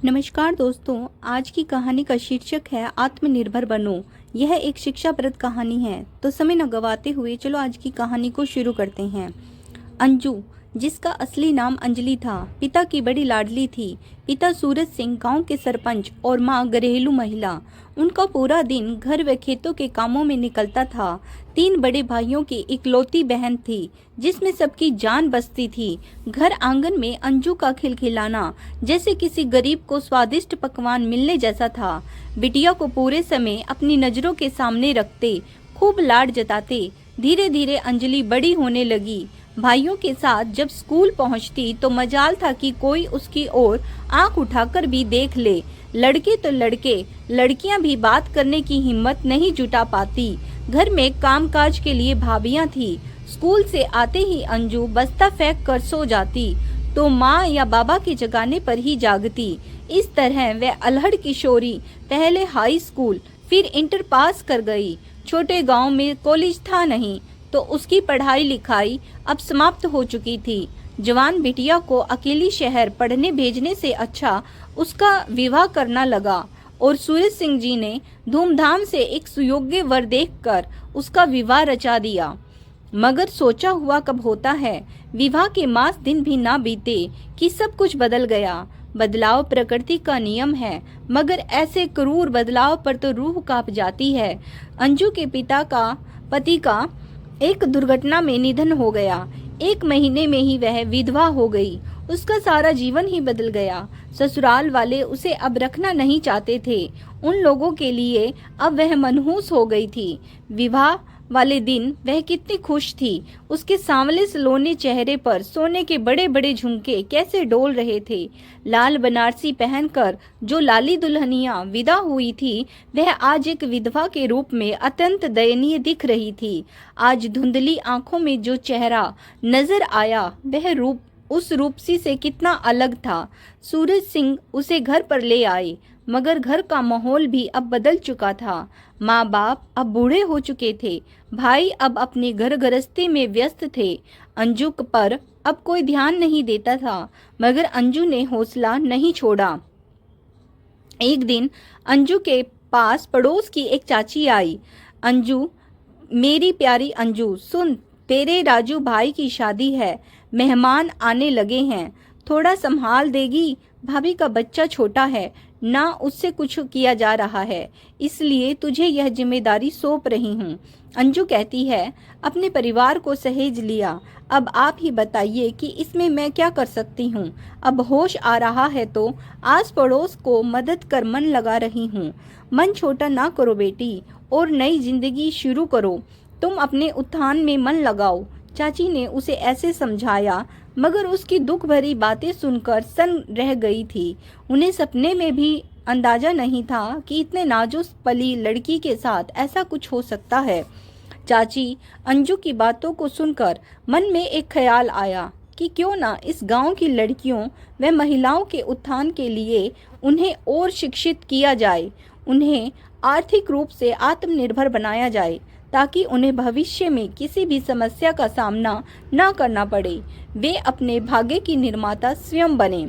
नमस्कार दोस्तों, आज की कहानी का शीर्षक है आत्मनिर्भर बनो। यह एक शिक्षाप्रद कहानी है, तो समय न गवाते हुए चलो आज की कहानी को शुरू करते हैं। अंजू, जिसका असली नाम अंजलि था, पिता की बड़ी लाडली थी। पिता सूरज सिंह गांव के सरपंच और मां घरेलू महिला। उनका पूरा दिन घर व खेतों के कामों में निकलता था। 3 बड़े भाइयों की इकलौती बहन थी, जिसमें सबकी जान बसती थी। घर आंगन में अंजू का खिलखिलाना जैसे किसी गरीब को स्वादिष्ट पकवान मिलने जैसा था। बिटिया को पूरे समय अपनी नजरों के सामने रखते, खूब लाड जताते। धीरे धीरे अंजलि बड़ी होने लगी। भाइयों के साथ जब स्कूल पहुंचती तो मजाल था कि कोई उसकी ओर आंख उठाकर भी देख ले। लड़के तो लड़के, लड़कियां भी बात करने की हिम्मत नहीं जुटा पाती। घर में कामकाज के लिए भाभियां थी। स्कूल से आते ही अंजू बस्ता फेंक कर सो जाती तो माँ या बाबा के जगाने पर ही जागती। इस तरह वह अल्हड़ किशोरी पहले हाई स्कूल, फिर इंटर पास कर गई। छोटे गांव में कॉलेज था नहीं, तो उसकी पढ़ाई लिखाई अब समाप्त हो चुकी थी। जवान बिटिया को अकेली शहर पढ़ने भेजने से अच्छा उसका विवाह करना लगा और सूरज सिंह जी ने धूमधाम से एक सुयोग्य वर देखकर उसका विवाह रचा दिया। मगर सोचा हुआ कब होता है। विवाह के मास दिन भी ना बीते कि सब कुछ बदल गया। बदलाव प्रकृति का नियम है, मगर ऐसे क्रूर बदलाव पर तो रूह कांप जाती है। अंजू के पति का एक दुर्घटना में निधन हो गया। 1 महीने में ही वह विधवा हो गई। उसका सारा जीवन ही बदल गया। ससुराल वाले उसे अब रखना नहीं चाहते थे। उन लोगों के लिए अब वह मनहूस हो गई थी। विवाह वाले दिन वह कितनी खुश थी। उसके सांवले सलोने चेहरे पर सोने के बड़े बड़े झुमके कैसे डोल रहे थे। लाल बनारसी पहनकर जो लाली दुल्हनिया विदा हुई थी, वह आज एक विधवा के रूप में अत्यंत दयनीय दिख रही थी। आज धुंधली आंखों में जो चेहरा नजर आया, वह रूप उस रूपसी से कितना अलग था। सूरज सिंह उसे घर पर ले आए, मगर घर का माहौल भी अब बदल चुका था। माँ बाप अब बूढ़े हो चुके थे। भाई अब अपने घर गृहस्थी में व्यस्त थे। अंजू पर अब कोई ध्यान नहीं देता था, मगर अंजू ने हौसला नहीं छोड़ा। एक दिन अंजू के पास पड़ोस की एक चाची आई। अंजू, मेरी प्यारी अंजू, सुन, तेरे राजू भाई की शादी है, मेहमान आने लगे हैं, थोड़ा संभाल देगी। भाभी का बच्चा छोटा है ना, उससे कुछ किया जा रहा है, इसलिए तुझे यह जिम्मेदारी सौंप रही हूँ। अंजू कहती है, अपने परिवार को सहेज लिया, अब आप ही बताइए कि इसमें मैं क्या कर सकती हूँ। अब होश आ रहा है तो आस पड़ोस को मदद कर मन लगा रही हूँ। मन छोटा ना करो बेटी, और नई जिंदगी शुरू करो। तुम अपने उत्थान में मन लगाओ। चाची ने उसे ऐसे समझाया, मगर उसकी दुख भरी बातें सुनकर सन रह गई थी। उन्हें सपने में भी अंदाजा नहीं था कि इतने नाजुक पली लड़की के साथ ऐसा कुछ हो सकता है। चाची अंजू की बातों को सुनकर मन में एक ख्याल आया कि क्यों ना इस गांव की लड़कियों व महिलाओं के उत्थान के लिए उन्हें और शिक्षित किया जाए, उन्हें आर्थिक रूप से आत्मनिर्भर बनाया जाए, ताकि उन्हें भविष्य में किसी भी समस्या का सामना न करना पड़े। वे अपने भाग्य की निर्माता स्वयं बने।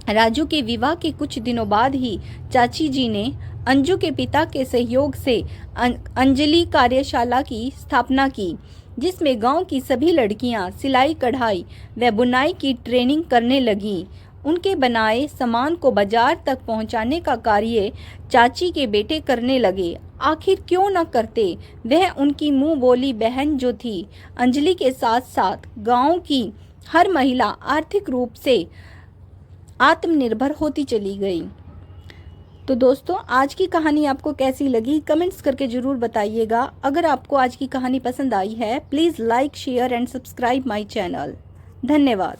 राजू के विवाह के कुछ दिनों बाद ही चाची जी ने अंजू के पिता के सहयोग से अंजलि कार्यशाला की स्थापना की, जिसमें गांव की सभी लड़कियां सिलाई कढ़ाई व बुनाई की ट्रेनिंग करने लगीं। उनके बनाए सामान को बाजार तक पहुंचाने का कार्य चाची के बेटे करने लगे। आखिर क्यों न करते। वह उनकी मुंह बोली बहन जो थी। अंजलि के साथ साथ गांव की हर महिला आर्थिक रूप से आत्मनिर्भर होती चली गई। तो दोस्तों, आज की कहानी आपको कैसी लगी कमेंट्स करके जरूर बताइएगा। अगर आपको आज की कहानी पसंद आई है, please like, share and subscribe my channel. धन्यवाद।